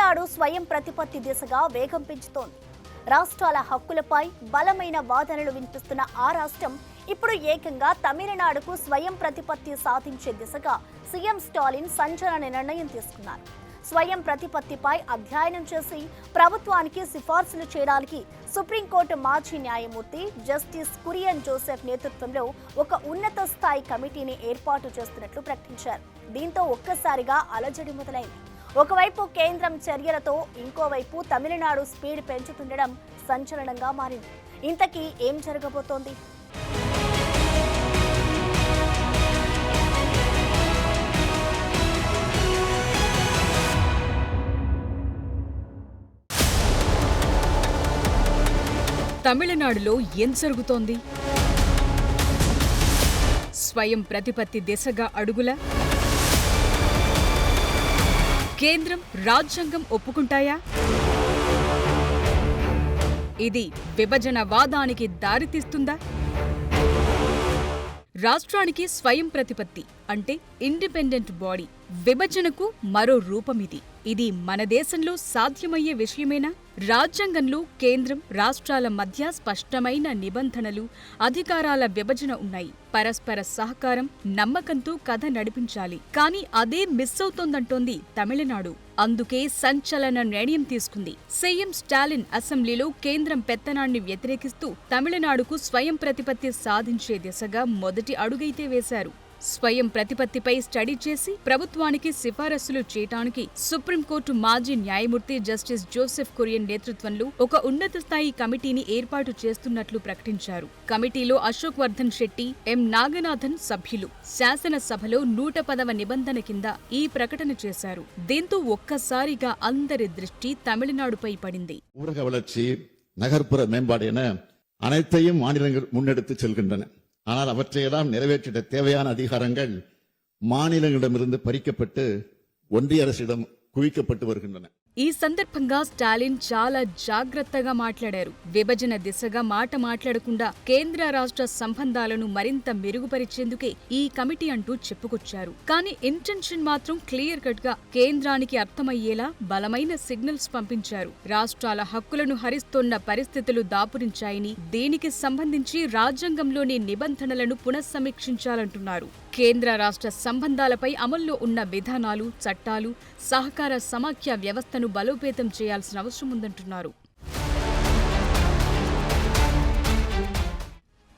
తమిళనాడు స్వయం ప్రతిపత్తి దిశగా వేగం పెంచుతోంది. రాష్ట్రాల హక్కులపై బలమైన వాదనలు వినిపిస్తున్న ఆ రాష్ట్రం ఇప్పుడు ఏకంగా తమిళనాడుకు స్వయం ప్రతిపత్తి సాధించే దిశగా సీఎం స్టాలిన్ సంచలన నిర్ణయం తీసుకున్నారు. స్వయం ప్రతిపత్తిపై అధ్యయనం చేసి ప్రభుత్వానికి సిఫార్సులు చేయడానికి సుప్రీంకోర్టు మాజీ న్యాయమూర్తి జస్టిస్ కురియన్ జోసెఫ్ నేతృత్వంలో ఒక ఉన్నత స్థాయి కమిటీని ఏర్పాటు చేస్తున్నట్లు ప్రకటించారు. దీంతో ఒక్కసారిగా అలజడి మొదలైంది. ఒకవైపు కేంద్రం చర్యలతో ఇంకోవైపు తమిళనాడు స్పీడ్ పెంచుతుండడం సంచలనంగా మారింది. ఇంతకీ ఏం జరగబోతోంది? తమిళనాడులో ఏం జరుగుతోంది? స్వయం ప్రతిపత్తి దిశగా అడుగుల? కేంద్రం, రాజ్యాంగం ఒప్పుకుంటాయా? ఇది విభజన వాదానికి దారితీస్తుందా? రాష్ట్రానికి స్వయం ప్రతిపత్తి అంటే ఇండిపెండెంట్ బాడీ. విభజనకు మరో రూపమిది. ఇది మన దేశంలో సాధ్యమయ్యే విషయమేనా? రాజ్యాంగంలో కేంద్రం, రాష్ట్రాల మధ్య స్పష్టమైన నిబంధనలు, అధికారాల విభజన ఉన్నాయి. పరస్పర సహకారం, నమ్మకంతో కథ నడిపించాలి. కానీ అదే మిస్ అవుతోందంటోంది తమిళనాడు. అందుకే సంచలన నిర్ణయం తీసుకుంది. సీఎం స్టాలిన్ అసెంబ్లీలో కేంద్రం పెత్తనాన్ని వ్యతిరేకిస్తూ తమిళనాడుకు స్వయం ప్రతిపత్తి సాధించే దిశగా మొదటి అడుగైతే వేశారు. స్వయం ప్రతిపత్తిపై స్టడీ చేసి ప్రభుత్వానికి సిఫారసులు చేయటానికి సుప్రీంకోర్టు మాజీ న్యాయమూర్తి జస్టిస్ జోసెఫ్ కురియన్ నేతృత్వంలో ఒక ఉన్నత స్థాయి కమిటీని ఏర్పాటు చేస్తున్నట్లు ప్రకటించారు. కమిటీలో అశోక్ వర్ధన్ శెట్టి, ఎం నాగనాథన్ సభ్యులు. శాసనసభలో 110వ నిబంధన కింద ఈ ప్రకటన చేశారు. దీంతో ఒక్కసారిగా అందరి దృష్టి తమిళనాడుపై పడింది. ஊரக வளர்ச்சி, நகர்ப்புற மேம்பாடு என அனைத்தையும் மாநிலங்கள் முன்னெடுத்து செல்கின்றன. ஆனால் அவற்றையெல்லாம் நிறைவேற்றிட தேவையான அதிகாரங்கள் மாநிலங்களிடமிருந்து பறிக்கப்பட்டு ஒன்றிய அரசிடம் குவிக்கப்பட்டு வருகின்றன. ఈ సందర్భంగా స్టాలిన్ చాలా జాగ్రత్తగా మాట్లాడారు. విభజన దిశగా మాట మాట్లాడకుండా కేంద్ర రాష్ట్ర సంబంధాలను మరింత మెరుగుపరిచేందుకే ఈ కమిటీ అంటూ చెప్పుకొచ్చారు. కానీ ఇంటెన్షన్ మాత్రం క్లియర్ కట్ గా కేంద్రానికి అర్థమయ్యేలా బలమైన సిగ్నల్స్ పంపించారు. రాష్ట్రాల హక్కులను హరిస్తోన్న పరిస్థితులు దాపురించాయని, దీనికి సంబంధించి రాజ్యాంగంలోని నిబంధనలను పునఃసమీక్షించాలంటున్నారు. కేంద్ర రాష్ట్ర సంబంధాలపై అమల్లో ఉన్న విధానాలు, చట్టాలు, సహకార సమాఖ్య వ్యవస్థను బలోపేతం చేయాల్సిన అవసరం ఉందంటున్నారు.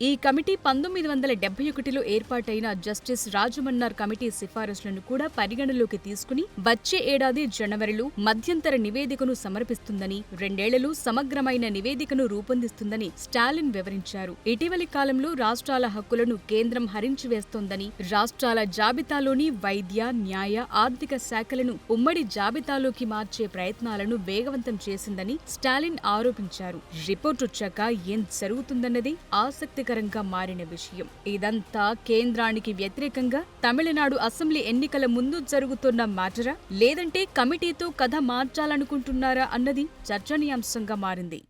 ఈ కమిటీ 1971లో ఏర్పాటైన జస్టిస్ రాజమన్నార్ కమిటీ సిఫారసులను కూడా పరిగణలోకి తీసుకుని వచ్చే ఏడాది జనవరిలో మధ్యంతర నివేదికను సమర్పిస్తుందని, 2 ఏళ్లలో సమగ్రమైన నివేదికను రూపొందిస్తుందని స్టాలిన్ వివరించారు. ఇటీవలి కాలంలో రాష్ట్రాల హక్కులను కేంద్రం హరించివేస్తోందని, రాష్ట్రాల జాబితాలోని వైద్య, న్యాయ, ఆర్థిక శాఖలను ఉమ్మడి జాబితాలోకి మార్చే ప్రయత్నాలను వేగవంతం చేసిందని స్టాలిన్ ఆరోపించారు. రిపోర్టు వచ్చాక ఏం జరుగుతుందన్నది ఆసక్తికరంగా మారిన విషయం. ఇదంతా కేంద్రానికి వ్యతిరేకంగా తమిళనాడు అసెంబ్లీ ఎన్నికల ముందు జరుగుతున్న మ్యాటరా, లేదంటే కమిటీతో కథ మార్చాలనుకుంటున్నారా అన్నది చర్చనీయాంశంగా మారింది.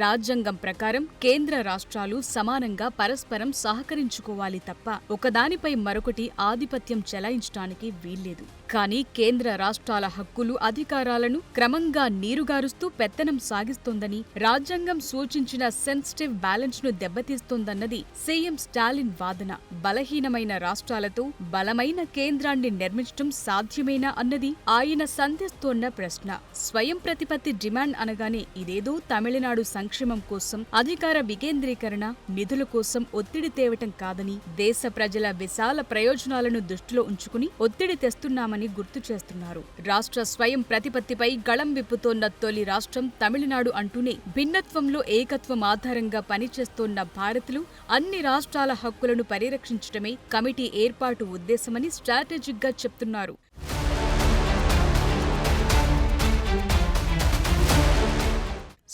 రాజ్యాంగం ప్రకారం కేంద్ర రాష్ట్రాలు సమానంగా పరస్పరం సహకరించుకోవాలి తప్ప ఒకదానిపై మరొకటి ఆధిపత్యం చెలాయించడానికి వీల్లేదు. కానీ కేంద్ర రాష్ట్రాల హక్కులు, అధికారాలను క్రమంగా నీరుగారుస్తూ పెత్తనం సాగిస్తోందని, రాజ్యాంగం సూచించిన సెన్సిటివ్ బ్యాలెన్స్ ను దెబ్బతీస్తోందన్నది సీఎం స్టాలిన్ వాదన. బలహీనమైన రాష్ట్రాలతో బలమైన కేంద్రాన్ని నిర్మించడం సాధ్యమేనా అన్నది ఆయన సంధిస్తోన్న ప్రశ్న. స్వయం ప్రతిపత్తి డిమాండ్ అనగానే ఇదేదో తమిళనాడు సంక్షేమం కోసం, అధికార వికేంద్రీకరణ, నిధుల కోసం ఒత్తిడి తేవటం కాదని, దేశ ప్రజల విశాల ప్రయోజనాలను దృష్టిలో ఉంచుకుని ఒత్తిడి తెస్తున్నామని గుర్తు చేస్తున్నారు. రాష్ట్ర స్వయం ప్రతిపత్తిపై గళం విప్పుతోన్న తొలి రాష్ట్రం తమిళనాడు అంటూనే భిన్నత్వంలో ఏకత్వం ఆధారంగా పనిచేస్తోన్న భారత్లో అన్ని రాష్ట్రాల హక్కులను పరిరక్షించడమే కమిటీ ఏర్పాటు ఉద్దేశమని స్ట్రాటజిక్ గా చెప్తున్నారు.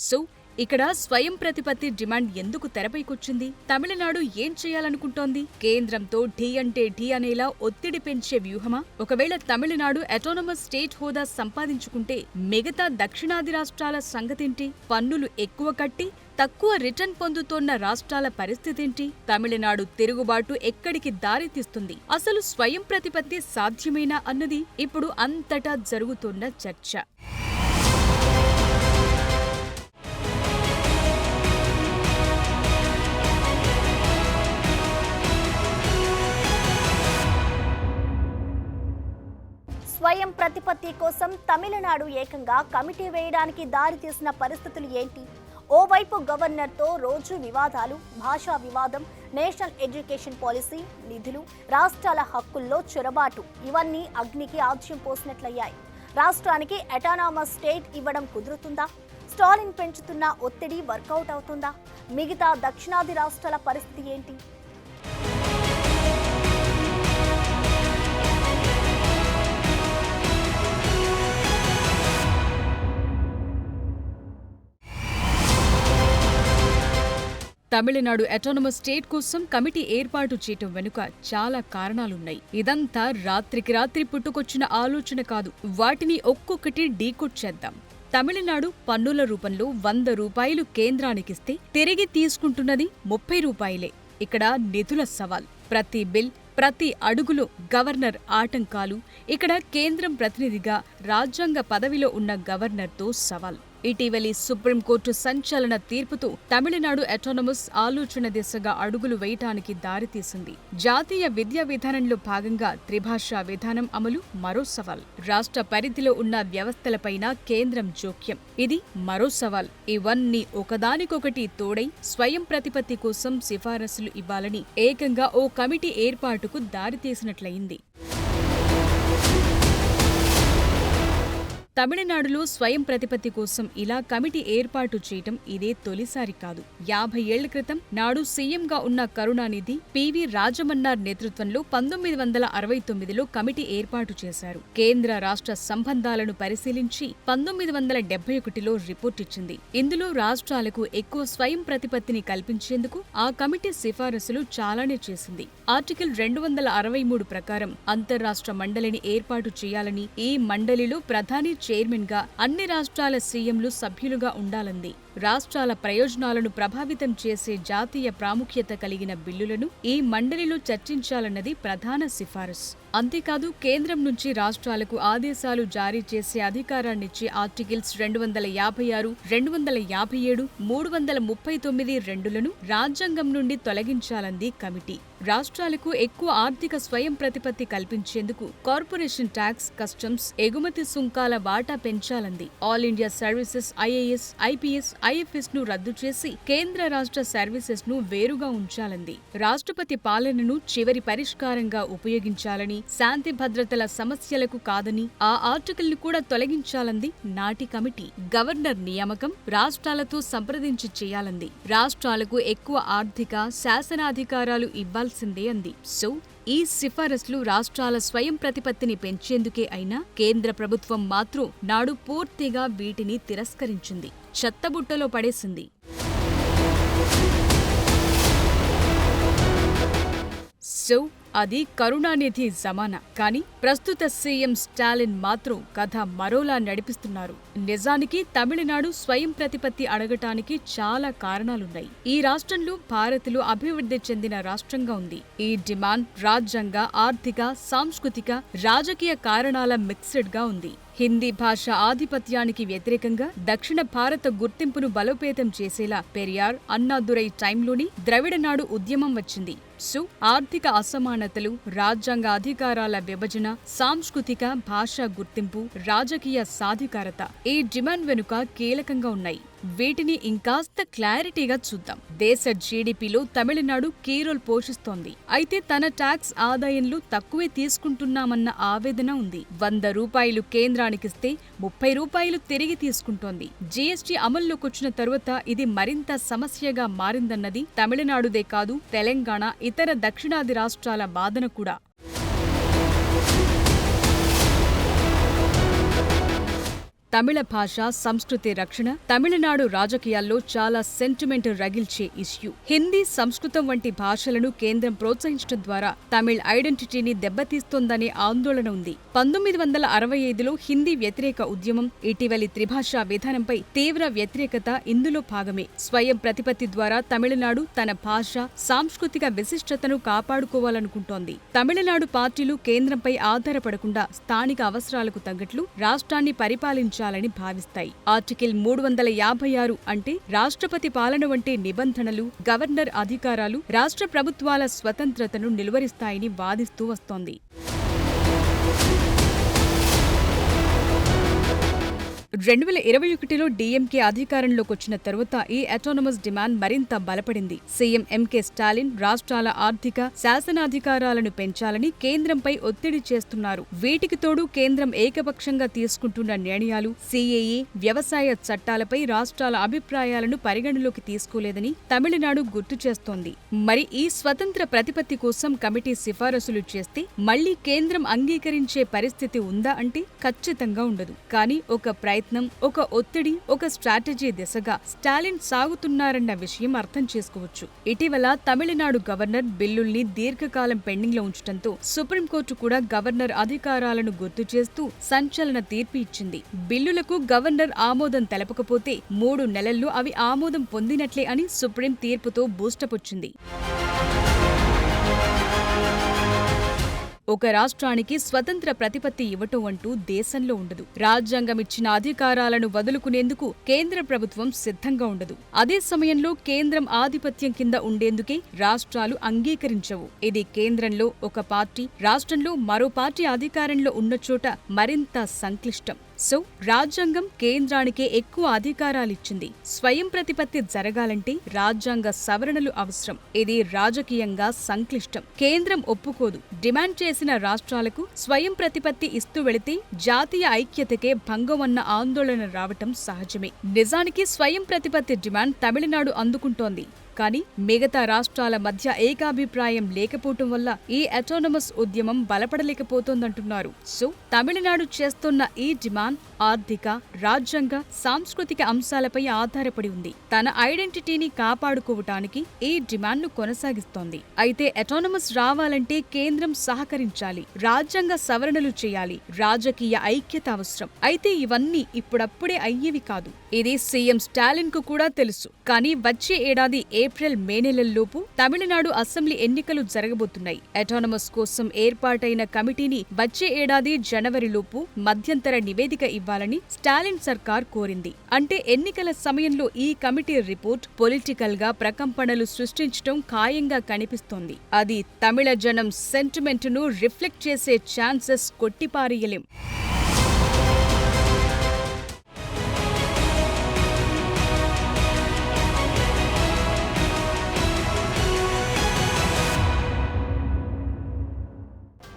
సో ఇక్కడ స్వయం ప్రతిపత్తి డిమాండ్ ఎందుకు తెరపైకొచ్చింది? తమిళనాడు ఏం చేయాలనుకుంటోంది? కేంద్రంతో ఢీ అంటే ఢీ అనేలా ఒత్తిడి పెంచే వ్యూహమా? ఒకవేళ తమిళనాడు అటానమస్ స్టేట్ హోదా సంపాదించుకుంటే మిగతా దక్షిణాది రాష్ట్రాల సంగతేంటి? పన్నులు ఎక్కువ కట్టి తక్కువ రిటర్న్ పొందుతోన్న రాష్ట్రాల పరిస్థితేంటి? తమిళనాడు తిరుగుబాటు ఎక్కడికి దారితీస్తుంది? అసలు స్వయం ప్రతిపత్తి సాధ్యమేనా అన్నది ఇప్పుడు అంతటా జరుగుతున్న చర్చ. స్వయం ప్రతిపత్తి కోసం తమిళనాడు ఏకంగా కమిటీ వేయడానికి దారితీసిన పరిస్థితులు ఏంటి? ఓవైపు గవర్నర్తో రోజు వివాదాలు, భాషా వివాదం, నేషనల్ ఎడ్యుకేషన్ పాలసీ, నిధులు, రాష్ట్రాల హక్కుల్లో చొరబాటు ఇవన్నీ అగ్నికి ఆజ్యం పోసినట్లయ్యాయి. రాష్ట్రానికి అటానమస్ స్టేట్ ఇవ్వడం కుదురుతుందా? స్టాలిన్ పెంచుతున్న ఒత్తిడి వర్కౌట్ అవుతుందా? మిగతా దక్షిణాది రాష్ట్రాల పరిస్థితి ఏంటి? తమిళనాడు అటానమస్ స్టేట్ కోసం కమిటీ ఏర్పాటు చేయటం వెనుక చాలా కారణాలున్నాయి. ఇదంతా రాత్రికి రాత్రి పుట్టుకొచ్చిన ఆలోచన కాదు. వాటిని ఒక్కొక్కటి డీకోడ్ చేద్దాం. తమిళనాడు పన్నుల రూపంలో 100 రూపాయలు కేంద్రానికిస్తే తిరిగి తీసుకుంటున్నది 30 రూపాయలే. ఇక్కడ నిధుల సవాల్. ప్రతి బిల్, ప్రతి అడుగులో గవర్నర్ ఆటంకాలు. ఇక్కడ కేంద్రం ప్రతినిధిగా రాజ్యాంగ పదవిలో ఉన్న గవర్నర్తో సవాల్. ఇటీవలి సుప్రీంకోర్టు సంచలన తీర్పుతో తమిళనాడు అటానమస్ ఆలోచన దిశగా అడుగులు వేయటానికి దారితీసింది. జాతీయ విద్యా విధానంలో భాగంగా త్రిభాషా విధానం అమలు మరో సవాల్. రాష్ట్ర పరిధిలో ఉన్న వ్యవస్థలపైన కేంద్రం జోక్యం ఇది మరో సవాల్. ఇవన్నీ ఒకదానికొకటి తోడై స్వయం ప్రతిపత్తి కోసం సిఫారసులు ఇవ్వాలని ఏకంగా ఓ కమిటీ ఏర్పాటుకు దారితీసినట్లయింది. తమిళనాడులో స్వయం ప్రతిపత్తి కోసం ఇలా కమిటీ ఏర్పాటు చేయటం ఇదే తొలిసారి కాదు. 50 ఏళ్ల క్రితం నాడు సీఎంగా ఉన్న కరుణానిధి పివి రాజమన్నార్ నేతృత్వంలో 1969లో కమిటీ ఏర్పాటు చేశారు. కేంద్ర రాష్ట్ర సంబంధాలను పరిశీలించి 1971లో రిపోర్ట్ ఇచ్చింది. ఇందులో రాష్ట్రాలకు ఎక్కువ స్వయం ప్రతిపత్తిని కల్పించేందుకు ఆ కమిటీ సిఫారసులు చాలానే చేసింది. ఆర్టికల్ 263 ప్రకారం అంతర్రాష్ట్ర మండలిని ఏర్పాటు చేయాలని, ఈ మండలిలో ప్రధాని చైర్మన్ గా అన్ని రాష్ట్రాల సీఎంలు సభ్యులుగా ఉండాలంది. రాష్ట్రాల ప్రయోజనాలను ప్రభావితం చేసే జాతీయ ప్రాముఖ్యత కలిగిన బిల్లులను ఈ మండలిలో చర్చించాలన్నది ప్రధాన సిఫారసు. అంతేకాదు కేంద్రం నుంచి రాష్ట్రాలకు ఆదేశాలు జారీ చేసే అధికారాన్నిచ్చే ఆర్టికల్స్ 256, 257, 339(2)లను రాజ్యాంగం నుండి తొలగించాలంది కమిటీ. రాష్ట్రాలకు ఎక్కువ ఆర్థిక స్వయం ప్రతిపత్తి కల్పించేందుకు కార్పొరేషన్ ట్యాక్స్, కస్టమ్స్, ఎగుమతి సుంకాల వాటా పెంచాలంది. All India services, IAS, IPS, IFS ను రద్దు చేసి కేంద్ర రాష్ట్ర సర్వీసెస్ ను వేరుగా ఉంచాలంది. రాష్ట్రపతి పాలనను చివరి పరిష్కారంగా ఉపయోగించాలని, శాంతి భద్రతల సమస్యలకు కాదని ఆ ఆర్టికల్ ను కూడా తొలగించాలంది నాటి కమిటీ. గవర్నర్ నియామకం రాష్ట్రాలతో సంప్రదించి చేయాలంది. రాష్ట్రాలకు ఎక్కువ ఆర్థిక, శాసనాధికారాలు ఇవ్వాల్సిందే అంది. సో ఈ సిఫారసులు రాష్ట్రాల స్వయం ప్రతిపత్తిని పెంచేందుకే అయినా కేంద్ర ప్రభుత్వం మాత్రం నాడు పూర్తిగా వీటిని తిరస్కరించింది, చెత్తబుట్టలో పడేసింది. సో అది కరుణానిధి జమానా. కానీ ప్రస్తుత సీఎం స్టాలిన్ మాత్రం కథ మరోలా నడిపిస్తున్నారు. నిజానికి తమిళనాడు స్వయం ప్రతిపత్తి అడగటానికి చాలా కారణాలున్నాయి. ఈ రాష్ట్రంలో భారత్లో అభివృద్ధి చెందిన రాష్ట్రంగా ఉంది. ఈ డిమాండ్ రాజ్యాంగ, ఆర్థిక, సాంస్కృతిక, రాజకీయ కారణాల మిక్స్డ్ గా ఉంది. హిందీ భాష ఆధిపత్యానికి వ్యతిరేకంగా దక్షిణ భారత గుర్తింపును బలోపేతం చేసేలా పెరియార్, అన్నాదురై టైంలోని ద్రవిడనాడు ఉద్యమం వచ్చింది. సో ఆర్థిక అసమానతలు, రాజ్యాంగ అధికారాల విభజన, సాంస్కృతిక, భాషా గుర్తింపు, రాజకీయ సాధికారత ఈ డిమాండ్ వెనుక కీలకంగా ఉన్నాయి. వీటిని ఇంకాస్త క్లారిటీగా చూద్దాం. దేశ జీడీపీలో తమిళనాడు కీ రోల్ పోషిస్తోంది. అయితే తన ట్యాక్స్ ఆదాయంలో తక్కువే తీసుకుంటున్నామన్న ఆవేదన ఉంది. 100 రూపాయలు కేంద్రానికిస్తే 30 రూపాయలు తిరిగి తీసుకుంటోంది. జీఎస్టీ అమల్లోకొచ్చిన తరువాత ఇది మరింత సమస్యగా మారిందన్నది తమిళనాడుదే కాదు, తెలంగాణ, ఇతర దక్షిణాది రాష్ట్రాల వాదన కూడా. తమిళ భాష సంస్కృతి రక్షణ తమిళనాడు రాజకీయాల్లో చాలా సెంటిమెంట్ రగిల్చే ఇష్యూ. హిందీ, సంస్కృతం వంటి భాషలను కేంద్రం ప్రోత్సహించడం ద్వారా తమిళ్ ఐడెంటిటీని దెబ్బతీస్తోందనే ఆందోళన ఉంది. 1965లో హిందీ వ్యతిరేక ఉద్యమం, ఇటీవలి త్రిభాషా విధానంపై తీవ్ర వ్యతిరేకత ఇందులో భాగమే. స్వయం ప్రతిపత్తి ద్వారా తమిళనాడు తన భాష, సాంస్కృతిక విశిష్టతను కాపాడుకోవాలనుకుంటోంది. తమిళనాడు పార్టీలు కేంద్రంపై ఆధారపడకుండా స్థానిక అవసరాలకు తగ్గట్లు రాష్ట్రాన్ని పరిపాలించాలని భావిస్తాయి. ఆర్టికల్ 356 అంటే రాష్ట్రపతి పాలన వంటి నిబంధనలు, గవర్నర్ అధికారాలు రాష్ట్ర ప్రభుత్వాల స్వతంత్రతను నిలువరిస్తాయని వాదిస్తూ వస్తోంది. 2021లో డీఎంకే అధికారంలోకొచ్చిన తరువాత ఈ అటానమస్ డిమాండ్ మరింత బలపడింది. సీఎం ఎంకే స్టాలిన్ రాష్ట్రాల ఆర్థిక, శాసనాధికారాలను పెంచాలని కేంద్రంపై ఒత్తిడి చేస్తున్నారు. వీటికి తోడు కేంద్రం ఏకపక్షంగా తీసుకుంటున్న నిర్ణయాలు, సీఏఏ, వ్యవసాయ చట్టాలపై రాష్ట్రాల అభిప్రాయాలను పరిగణలోకి తీసుకోలేదని తమిళనాడు గుర్తు చేస్తోంది. మరి ఈ స్వతంత్ర ప్రతిపత్తి కోసం కమిటీ సిఫారసులు చేస్తే మళ్లీ కేంద్రం అంగీకరించే పరిస్థితి ఉందా అంటే ఖచ్చితంగా ఉండదు. కానీ ఒక ప్రయత్నం, ఒక ఒత్తిడి, ఒక స్ట్రాటజీ దిశగా స్టాలిన్ సాగుతున్నారన్న విషయం అర్థం చేసుకోవచ్చు. ఇటీవల తమిళనాడు గవర్నర్ బిల్లుల్ని దీర్ఘకాలం పెండింగ్ లో ఉంచడంతో సుప్రీంకోర్టు కూడా గవర్నర్ అధికారాలను గుర్తు చేస్తూ సంచలన తీర్పు ఇచ్చింది. బిల్లులకు గవర్నర్ ఆమోదం తెలపకపోతే 3 నెలల్లో అవి ఆమోదం పొందినట్లే అని సుప్రీం తీర్పుతో బూస్టపొచ్చింది. ఒక రాష్ట్రానికి స్వతంత్ర ప్రతిపత్తి ఇవ్వటం అంటూ దేశంలో ఉండదు. రాజ్యాంగం ఇచ్చిన అధికారాలను వదులుకునేందుకు కేంద్ర ప్రభుత్వం సిద్ధంగా ఉండదు. అదే సమయంలో కేంద్రం ఆధిపత్యం కింద ఉండేందుకే రాష్ట్రాలు అంగీకరించవు. ఇది కేంద్రంలో ఒక పార్టీ, రాష్ట్రంలో మరో పార్టీ అధికారంలో ఉన్న చోట మరింత సంక్లిష్టం. సో రాజ్యాంగం కేంద్రానికే ఎక్కువ అధికారాలిచ్చింది. స్వయం ప్రతిపత్తి జరగాలంటే రాజ్యాంగ సవరణలు అవసరం. ఇది రాజకీయంగా సంక్లిష్టం. కేంద్రం ఒప్పుకోదు. డిమాండ్ చేసిన రాష్ట్రాలకు స్వయం ప్రతిపత్తి ఇస్తూ వెళితే జాతీయ ఐక్యతకే భంగం అన్న ఆందోళన రావటం సహజమే. నిజానికి స్వయం ప్రతిపత్తి డిమాండ్ తమిళనాడు అందుకుంటోంది. కానీ మిగతా రాష్ట్రాల మధ్య ఏకాభిప్రాయం లేకపోవటం వల్ల ఈ అటానమస్ ఉద్యమం బలపడలేకపోతోందంటున్నారు. సో తమిళనాడు చేస్తున్న ఈ డిమాండ్ ఆర్థిక, రాజ్యాంగ, సాంస్కృతిక అంశాలపై ఆధారపడి ఉంది. తన ఐడెంటిటీని కాపాడుకోవటానికి ఈ డిమాండ్ను కొనసాగిస్తోంది. అయితే అటానమస్ రావాలంటే కేంద్రం సహకరించాలి, రాజ్యాంగ సవరణలు చేయాలి, రాజకీయ ఐక్యత అవసరం. అయితే ఇవన్నీ ఇప్పుడప్పుడే అయ్యేవి కాదు. ఇది సీఎం స్టాలిన్ కు కూడా తెలుసు. కానీ వచ్చే ఏడాది ఏప్రిల్, మే నెలల్లోపు తమిళనాడు అసెంబ్లీ ఎన్నికలు జరగబోతున్నాయి. అటానమస్ కోసం ఏర్పాటైన కమిటీని వచ్చే ఏడాది జనవరిలోపు మధ్యంతర నివేదిక ఇవ్వాలని స్టాలిన్ సర్కార్ కోరింది. అంటే ఎన్నికల సమయంలో ఈ కమిటీ రిపోర్ట్ పొలిటికల్ గా ప్రకంపనలు సృష్టించడం ఖాయంగా కనిపిస్తోంది. అది తమిళ జనం సెంటిమెంట్ ను రిఫ్లెక్ట్ చేసే ఛాన్సెస్ కొట్టిపారేయలేం.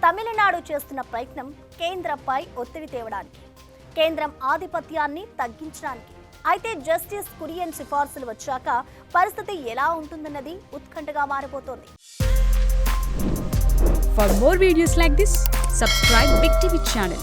తమిళనాడు చేస్తున్న ప్రయత్నం కేంద్రంపై ఒత్తిడి తేవడానికి, కేంద్రం ఆధిపత్యాన్ని తగ్గించడానికి. అయితే జస్టిస్ కురియన్ సిఫార్సులు వచ్చాక పరిస్థితి ఎలా ఉంటుందన్నది ఉత్కంఠగా మారిపోతోంది. For more videos like this, subscribe Big TV channel.